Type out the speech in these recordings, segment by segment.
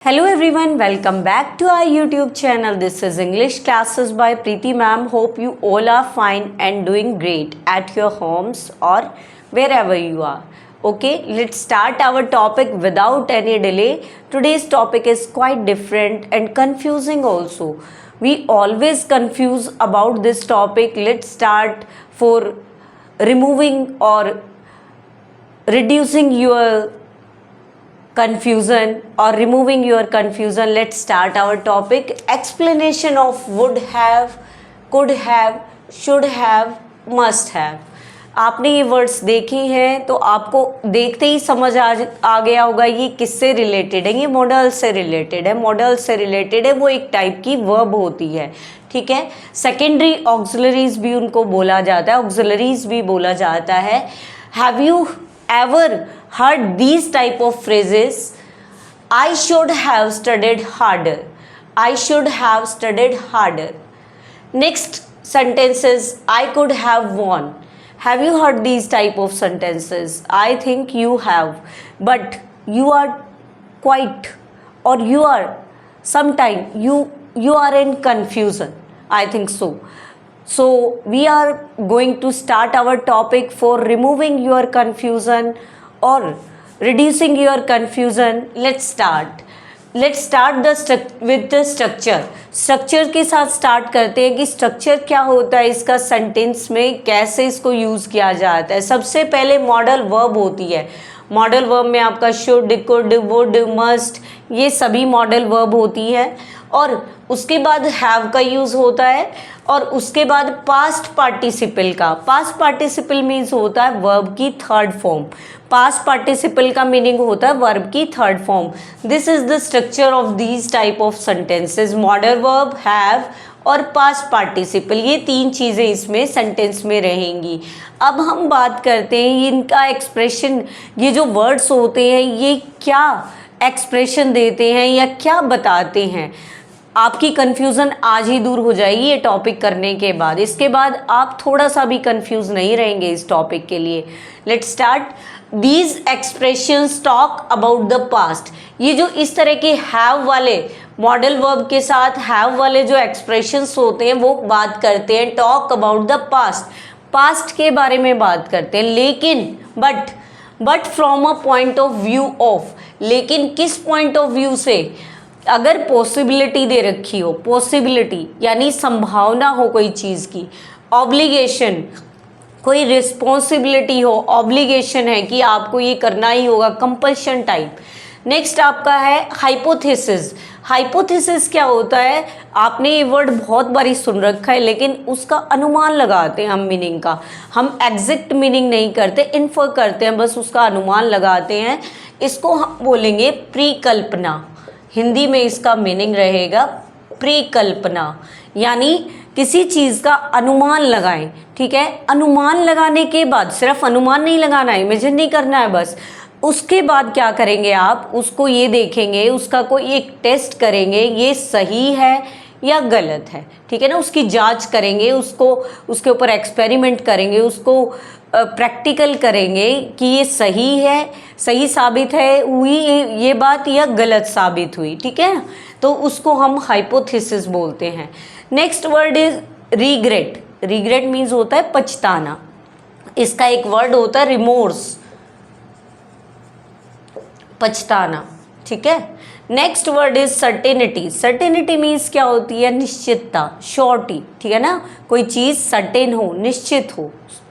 Hello everyone, welcome back to our YouTube channel. This is English classes by Preeti ma'am. Hope you all are fine and doing great at your homes or wherever you are. Okay, let's start our topic without any delay. Today's topic is quite different and confusing also. We always confuse about this topic. Let's start for removing or reducing your confusion or removing your confusion. Let's start our topic. Explanation of would have, could have, should have, must have. आपने ये words देखे हैं तो आपको देखते ही समझ आ गया होगा ये किससे रिलेटेड है। ये मॉडल से रिलेटेड है। मॉडल से रिलेटेड है, वो एक टाइप की वर्ब होती है, ठीक है। सेकेंडरी ऑक्सिलरीज भी उनको बोला जाता है, ऑक्सिलरीज भी बोला जाता है। Have you ever heard these type of phrases? I should have studied harder. I should have studied harder. Next sentence is I could have won. Have you heard these type of sentences? I think you have, but you are quite or you are sometime you are in confusion. I think so. So we are going to start our topic for removing your confusion or reducing your confusion. Let's start with the structure. Structure के साथ start करते हैं कि structure क्या होता है, इसका sentence में कैसे इसको use किया जाता है। सबसे पहले modal verb होती है। मॉडल वर्ब में आपका should, could, would, must, ये सभी मॉडल वर्ब होती है। और उसके बाद have का यूज़ होता है और उसके बाद पास्ट पार्टिसिपल का। पास्ट पार्टिसिपल मीन्स होता है वर्ब की थर्ड फॉर्म। पास्ट पार्टिसिपल का मीनिंग होता है वर्ब की third form. This is the structure of these type of sentences. Modal verb, have और पास्ट पार्टिसिपल, ये तीन चीज़ें इसमें सेंटेंस में रहेंगी। अब हम बात करते हैं इनका एक्सप्रेशन। ये जो वर्ड्स होते हैं ये क्या एक्सप्रेशन देते हैं या क्या बताते हैं। आपकी कन्फ्यूज़न आज ही दूर हो जाएगी ये टॉपिक करने के बाद। इसके बाद आप थोड़ा सा भी कन्फ्यूज़ नहीं रहेंगे इस टॉपिक के लिए। Let's start. These expressions talk about the past. ये जो इस तरह के हैव वाले मॉडल वर्ब के साथ हैव वाले जो एक्सप्रेशंस होते हैं वो बात करते हैं talk about the past, past के बारे में बात करते हैं। लेकिन but from a point of view of, लेकिन किस पॉइंट ऑफ व्यू से, अगर पॉसिबिलिटी दे रखी हो, पॉसिबिलिटी यानी संभावना हो कोई चीज़ की, ऑब्लिगेशन कोई रिस्पॉन्सिबिलिटी हो, ऑब्लिगेशन है कि आपको ये करना ही होगा, कंपल्शन टाइप। नेक्स्ट आपका है हाइपोथेसिस। हाइपोथेसिस क्या होता है, आपने ये वर्ड बहुत बारी सुन रखा है लेकिन उसका अनुमान लगाते हैं हम मीनिंग का। हम एग्जैक्ट मीनिंग नहीं करते, इन्फर करते हैं, बस उसका अनुमान लगाते हैं। इसको हम बोलेंगे प्रीकल्पना। हिंदी में इसका मीनिंग रहेगा प्रीकल्पना, यानी किसी चीज़ का अनुमान लगाएं, ठीक है। अनुमान लगाने के बाद, सिर्फ अनुमान नहीं लगाना है, इमेजिन नहीं करना है बस, उसके बाद क्या करेंगे आप, उसको ये देखेंगे, उसका कोई एक टेस्ट करेंगे, ये सही है या गलत है, ठीक है ना। उसकी जांच करेंगे, उसको उसके ऊपर एक्सपेरिमेंट करेंगे, उसको प्रैक्टिकल करेंगे कि ये सही है, सही साबित है हुई ये बात या गलत साबित हुई, ठीक है। तो उसको हम हाइपोथेसिस बोलते हैं। Next word is regret. Regret means होता है पछताना। इसका एक वर्ड होता है रिमोर्स, पछताना, ठीक है। Next word is certainty. Certainty means क्या होती है, निश्चितता, श्योरिटी, ठीक है ना। कोई चीज़ सर्टेन हो, निश्चित हो।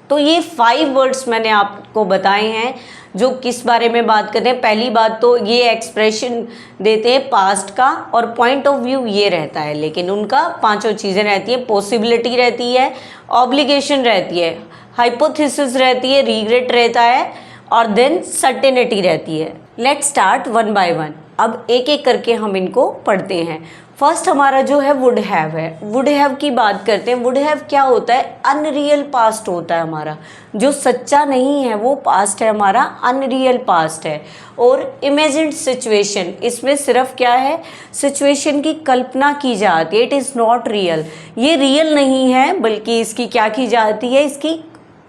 तो ये 5 वर्ड्स मैंने आपको बताए हैं जो किस बारे में बात करते हैं। पहली बात तो ये एक्सप्रेशन देते हैं पास्ट का और पॉइंट ऑफ व्यू ये रहता है, लेकिन उनका पांचों चीज़ें रहती हैं। पॉसिबिलिटी रहती है, ऑब्लिगेशन रहती है, हाइपोथेसिस रहती है, रिग्रेट रहता है और देन सर्टेनिटी रहती है। Let's start one by one. अब एक एक करके हम इनको पढ़ते हैं। फर्स्ट हमारा जो है वुड हैव है। वुड हैव की बात करते हैं। वुड हैव क्या होता है, अनरियल पास्ट होता है हमारा, जो सच्चा नहीं है वो पास्ट है हमारा, अनरियल पास्ट है। और इमेजिन्ड सिचुएशन, इसमें सिर्फ क्या है, सिचुएशन की कल्पना की जाती है। इट इज़ नॉट रियल, ये रियल नहीं है बल्कि इसकी क्या की जाती है, इसकी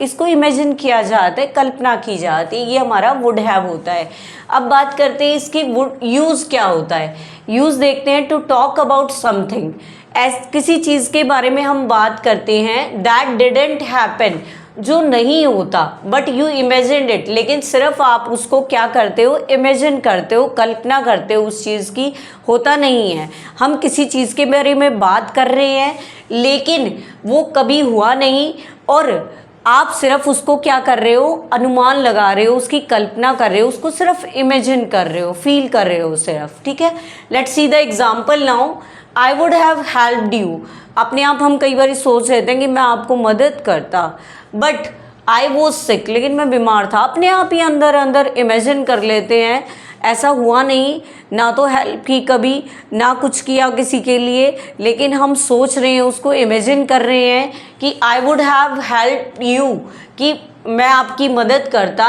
इसको इमेजिन किया जाता है, कल्पना की जाती है, ये हमारा वुड हैव होता है। अब बात करते हैं इसकी वुड यूज़ क्या होता है। यूज़ देखते हैं, टू टॉक अबाउट समथिंग, किसी चीज़ के बारे में हम बात करते हैं दैट डिडंट हैपन, जो नहीं होता, बट यू इमेजिन इट, लेकिन सिर्फ आप उसको क्या करते हो, इमेजिन करते हो, कल्पना करते हो उस चीज़ की, होता नहीं है। हम किसी चीज़ के बारे में बात कर रहे हैं लेकिन वो कभी हुआ नहीं, और आप सिर्फ उसको क्या कर रहे हो, अनुमान लगा रहे हो, उसकी कल्पना कर रहे हो, उसको सिर्फ इमेजिन कर रहे हो, फील कर रहे हो सिर्फ। ठीक है, let's see the example now. I would have helped you, अपने आप हम कई बार सोच रहे थे कि मैं आपको मदद करता, बट आई वॉज सिक, लेकिन मैं बीमार था। अपने आप ही अंदर अंदर इमेजिन कर लेते हैं, ऐसा हुआ नहीं, ना तो हेल्प की कभी, ना कुछ किया किसी के लिए, लेकिन हम सोच रहे हैं, उसको इमेजिन कर रहे हैं कि I would have help you, कि मैं आपकी मदद करता,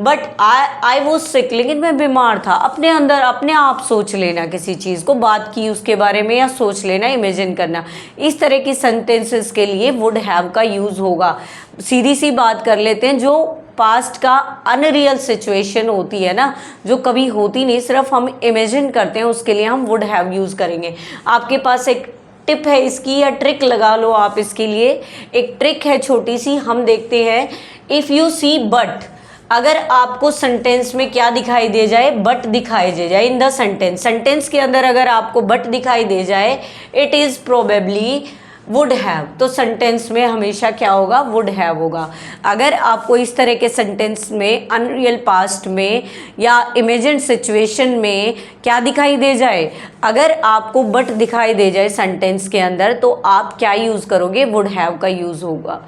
बट आई वॉज सिक, लेकिन मैं बीमार था। अपने अंदर अपने आप सोच लेना, किसी चीज़ को बात की उसके बारे में, या सोच लेना, इमेजिन करना, इस तरह की सेंटेंसेस के लिए वुड हैव का यूज़ होगा। सीधी सी बात कर लेते हैं, जो पास्ट का अनरियल सिचुएशन होती है ना, जो कभी होती नहीं, सिर्फ हम इमेजिन करते हैं, उसके लिए हम वुड हैव यूज़ करेंगे। आपके पास एक टिप है इसकी, या ट्रिक लगा लो आप इसके लिए। एक ट्रिक है छोटी सी, हम देखते हैं। इफ़ यू सी बट, अगर आपको सेंटेंस में क्या दिखाई दे जाए, बट दिखाई दे जाए इन द सेंटेंस, सेंटेंस के अंदर अगर आपको बट दिखाई दे जाए, it is probably would have, तो सेंटेंस में हमेशा क्या होगा, वुड हैव होगा। अगर आपको इस तरह के सेंटेंस में अनरियल पास्ट में या इमेजिन सिचुएशन में क्या दिखाई दे जाए, अगर आपको बट दिखाई दे जाए सेंटेंस के अंदर, तो आप क्या यूज़ करोगे, वुड हैव का यूज़ होगा।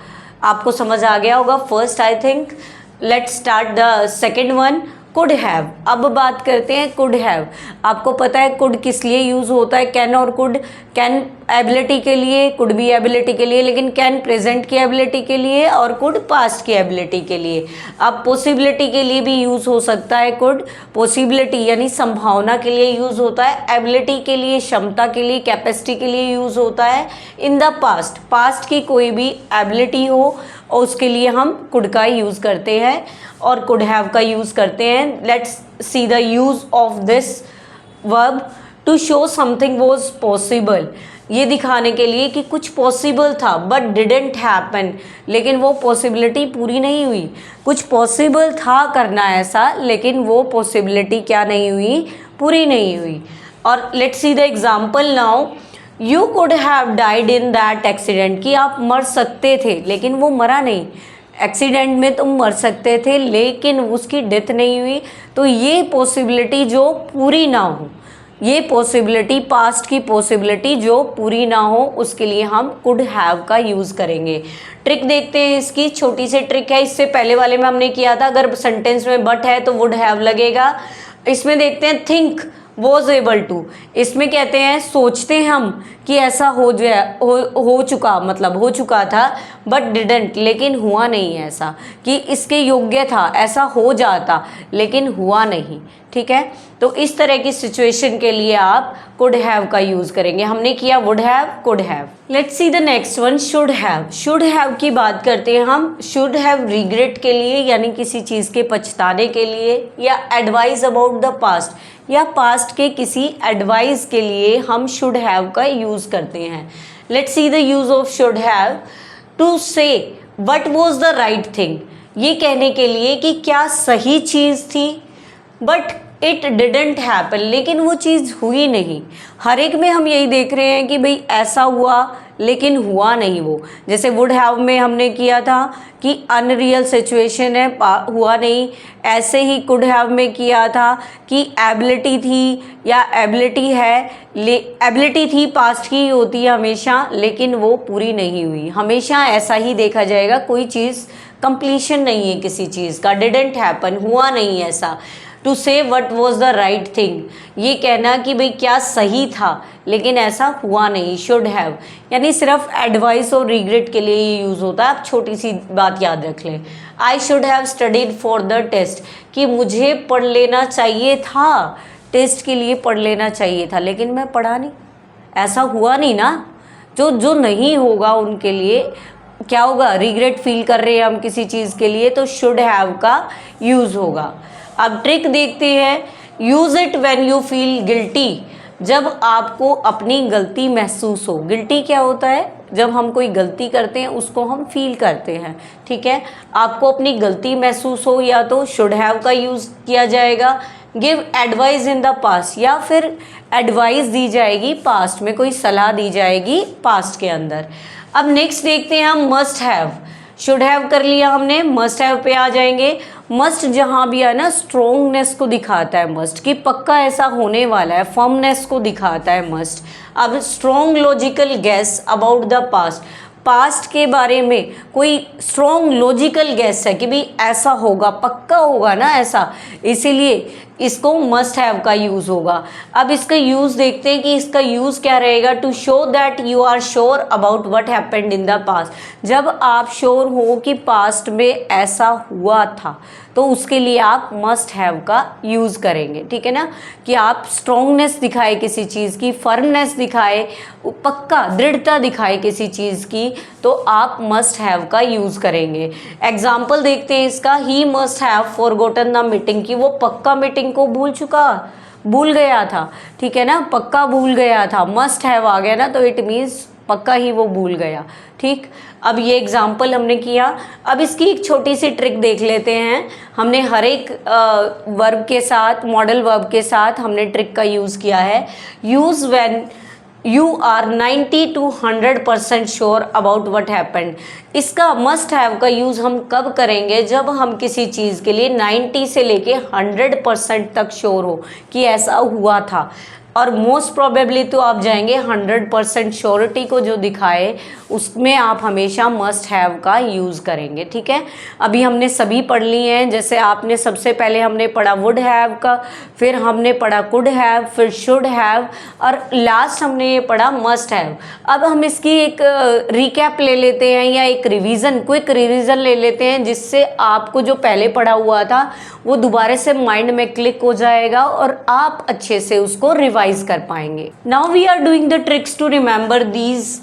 आपको समझ आ गया होगा first, I think. Let's start the second one, could have. अब बात करते हैं कुड हैव। आपको पता है कुड किस लिए यूज़ होता है, कैन और कुड। कैन एबिलिटी के लिए, कुड भी एबिलिटी के लिए, लेकिन कैन प्रेजेंट की एबिलिटी के लिए और कुड पास्ट की एबिलिटी के लिए। अब पॉसिबिलिटी के लिए भी यूज़ हो सकता है कुड, पॉसिबिलिटी यानी संभावना के लिए यूज़ होता है, एबिलिटी के लिए, क्षमता के लिए, कैपेसिटी के लिए यूज़ होता है। इन द पास्ट, पास्ट की कोई भी एबिलिटी हो और उसके लिए हम कुड का यूज़ करते हैं और कुड हैव का यूज़ करते हैं। Let's see the use of this verb, to show something was possible, ये दिखाने के लिए कि कुछ पॉसिबल था बट डिडेंट हैपन, लेकिन वो पॉसिबिलिटी पूरी नहीं हुई। कुछ पॉसिबल था करना ऐसा, लेकिन वो पॉसिबिलिटी क्या नहीं हुई, पूरी नहीं हुई। और let's see the example now. You could have died in that accident, कि आप मर सकते थे लेकिन वो मरा नहीं। एक्सीडेंट में तुम मर सकते थे लेकिन उसकी डेथ नहीं हुई, तो ये पॉसिबिलिटी जो पूरी ना हो, ये पॉसिबिलिटी, पास्ट की पॉसिबिलिटी जो पूरी ना हो, उसके लिए हम कुड हैव का यूज़ करेंगे। ट्रिक देखते हैं इसकी, छोटी सी ट्रिक है, इससे पहले वाले में हमने किया था, अगर सेंटेंस में बट है तो वुड हैव लगेगा। इसमें देखते हैं थिंक वॉज एबल टू, इसमें कहते हैं सोचते हैं हम कि ऐसा हो चुका, मतलब हो चुका था, बट डिडंट, लेकिन हुआ नहीं ऐसा, कि इसके योग्य था, ऐसा हो जाता लेकिन हुआ नहीं। ठीक है, तो इस तरह की सिचुएशन के लिए आप कुड हैव का यूज़ करेंगे। हमने किया would have, could have. Let's see the next one, should have. Should have की बात करते हैं हम। शुड हैव रिग्रेट के लिए, यानी किसी चीज़ के पछताने के लिए, या एडवाइस अबाउट द पास्ट, या पास्ट के किसी एडवाइस के लिए हम शुड हैव का यूज़ करते हैं। Let's see the use of should have, to say what was the right thing, ये कहने के लिए कि क्या सही चीज़ थी, बट इट डिडेंट हैपन, लेकिन वो चीज़ हुई नहीं। हर एक में हम यही देख रहे हैं कि भाई ऐसा हुआ लेकिन हुआ नहीं वो। जैसे वुड हैव में हमने किया था कि अनरियल सिचुएशन है, हुआ नहीं। ऐसे ही कुड हैव में किया था कि एबिलिटी थी या एबिलिटी है, एबिलिटी थी पास्ट की होती है हमेशा, लेकिन वो पूरी नहीं हुई। हमेशा ऐसा ही देखा जाएगा, कोई चीज़ कंप्लीशन नहीं है किसी चीज़ का, डिडेंट हैपन, हुआ नहीं ऐसा। टू से what was the right thing, ये कहना कि भाई क्या सही था लेकिन ऐसा हुआ नहीं, शुड हैव, यानी सिर्फ एडवाइस और रिग्रेट के लिए ये यूज़ होता है। आप छोटी सी बात याद रख लें, I should have studied for the test, कि मुझे पढ़ लेना चाहिए था, टेस्ट के लिए पढ़ लेना चाहिए था, लेकिन मैं पढ़ा नहीं, ऐसा हुआ नहीं ना। जो नहीं होगा उनके लिए क्या होगा, रिग्रेट फील कर रहे हैं हम किसी चीज़ के लिए, तो शुड हैव का यूज़ होगा। अब ट्रिक देखते हैं, use it when you feel guilty, जब आपको अपनी गलती महसूस हो। गिल्टी क्या होता है, जब हम कोई गलती करते हैं उसको हम फील करते हैं, ठीक है। आपको अपनी गलती महसूस हो या तो शुड हैव का यूज़ किया जाएगा। Give advice in the past, या फिर एडवाइस दी जाएगी पास्ट में, कोई सलाह दी जाएगी पास्ट के अंदर। अब नेक्स्ट देखते हैं हम मस्ट हैव। शुड हैव कर लिया हमने, मस्ट हैव पे आ जाएंगे। मस्ट जहाँ भी है ना, स्ट्रोंगनेस को दिखाता है मस्ट, कि पक्का ऐसा होने वाला है, फर्मनेस को दिखाता है मस्ट। अब strong logical guess about the past, past के बारे में कोई स्ट्रॉन्ग लॉजिकल गेस है कि भाई ऐसा होगा, पक्का होगा ना ऐसा, इसीलिए इसको मस्ट हैव का यूज़ होगा। अब इसका यूज़ देखते हैं कि इसका यूज़ क्या रहेगा। To show that you are sure about what happened in the past, जब आप श्योर हो कि पास्ट में ऐसा हुआ था तो उसके लिए आप मस्ट हैव का यूज़ करेंगे, ठीक है ना। कि आप स्ट्रॉन्गनेस दिखाए किसी चीज़ की, फर्मनेस दिखाए, पक्का दृढ़ता दिखाए किसी चीज़ की, तो आप मस्ट हैव का यूज़ करेंगे। एग्जाम्पल देखते हैं इसका, he must have forgotten the meeting, की वो पक्का मीटिंग को भूल गया था, ठीक है ना, पक्का भूल गया था। मस्ट हैव आ गया ना, तो इट मीन्स पक्का ही वो भूल गया, ठीक। अब ये एग्जाम्पल हमने किया। अब इसकी एक छोटी सी ट्रिक देख लेते हैं। हमने हर एक वर्ब के साथ, मॉडल वर्ब के साथ हमने ट्रिक का यूज़ किया है। Use when you are 90 to 100% sure about what happened. इसका मस्ट हैव का यूज़ हम कब करेंगे, जब हम किसी चीज़ के लिए 90 से लेके 100% तक श्योर हो कि ऐसा हुआ था। और मोस्ट प्रोबेबली तो आप जाएंगे 100% श्योरिटी को जो दिखाए उसमें आप हमेशा मस्ट हैव का यूज़ करेंगे, ठीक है। अभी हमने सभी पढ़ लिए हैं, जैसे आपने सबसे पहले हमने पढ़ा वुड हैव का, फिर हमने पढ़ा कुड हैव, फिर शुड हैव, और लास्ट हमने ये पढ़ा मस्ट हैव। अब हम इसकी एक रिकैप ले लेते हैं, या एक रिवीजन, क्विक रिवीजन ले लेते हैं, जिससे आपको जो पहले पढ़ा हुआ था वो दोबारा से माइंड में क्लिक हो जाएगा और आप अच्छे से उसको रिवाइज कर पाएंगे। Now we are doing the tricks to remember these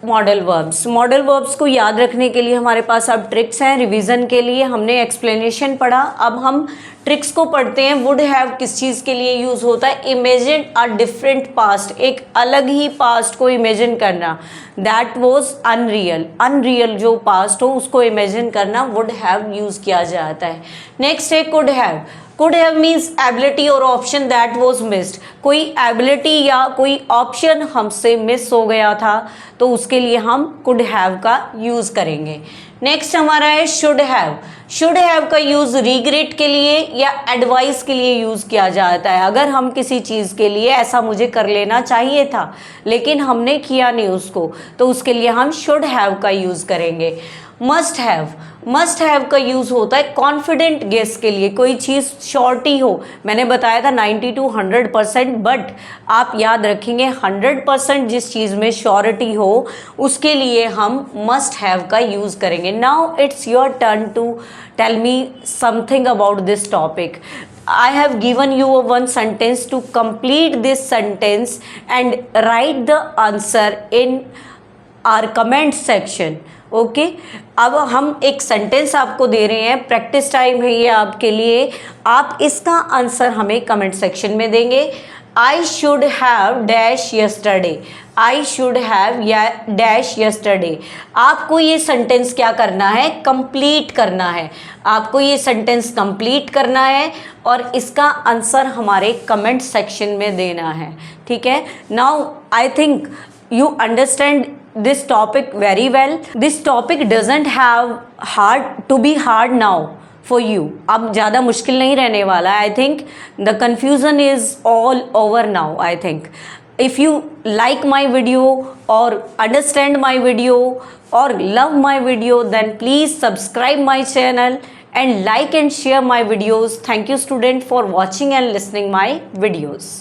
modal verbs. Modal verbs को याद रखने के लिए हमारे पास अब ट्रिक्स हैं। रिवीजन के लिए हमने एक्सप्लेनेशन पढ़ा, अब हम ट्रिक्स को पढ़ते हैं। वुड हैव किस चीज़ के लिए यूज़ होता है, इमेजिन अ डिफरेंट पास्ट, एक अलग ही पास्ट को इमेजिन करना। दैट वॉज अनरियल, अनरियल जो पास्ट हो उसको इमेजिन करना वुड हैव यूज़ किया जाता है। नेक्स्ट है could have. Could have means ability और ऑप्शन दैट वॉज मिस्ड, कोई एबिलिटी या कोई ऑप्शन हमसे मिस हो गया था तो उसके लिए हम कुड हैव का यूज़ करेंगे। नेक्स्ट हमारा है शुड हैव। शुड हैव का यूज़ रिग्रेट के लिए या एडवाइस के लिए यूज़ किया जाता है। अगर हम किसी चीज़ के लिए ऐसा मुझे कर लेना चाहिए था लेकिन हमने किया नहीं उसको, तो उसके लिए हम शुड हैव का यूज़ करेंगे। मस्ट हैव, मस्ट हैव का यूज़ होता है कॉन्फिडेंट गेस के लिए, कोई चीज़ श्योरिटी हो। मैंने बताया था 90 to 100%, बट आप याद रखेंगे 100% जिस चीज़ में श्योरिटी हो उसके लिए हम मस्ट हैव का यूज़ करेंगे। Now it's your turn to tell me something about this topic. I have given you one sentence to complete this sentence and write the answer in our comment section. Okay अब हम एक sentence आपको दे रहे हैं, practice time है ये आपके लिए। आप इसका आंसर हमें कमेंट सेक्शन में देंगे। आई should have dash yesterday, I should have या डैश यस्टरडे। आपको ये सेंटेंस क्या करना है, कंप्लीट करना है। आपको ये सेंटेंस कंप्लीट करना है और इसका आंसर हमारे कमेंट सेक्शन में देना है, ठीक है। Now I think you understand this topic very well. This topic doesn't have to be hard now for you. अब ज़्यादा मुश्किल नहीं रहने वाला है। I think the confusion is all over now. I think if you like my video or understand my video or love my video, then please subscribe my channel and like and share my videos. Thank you student for watching and listening my videos.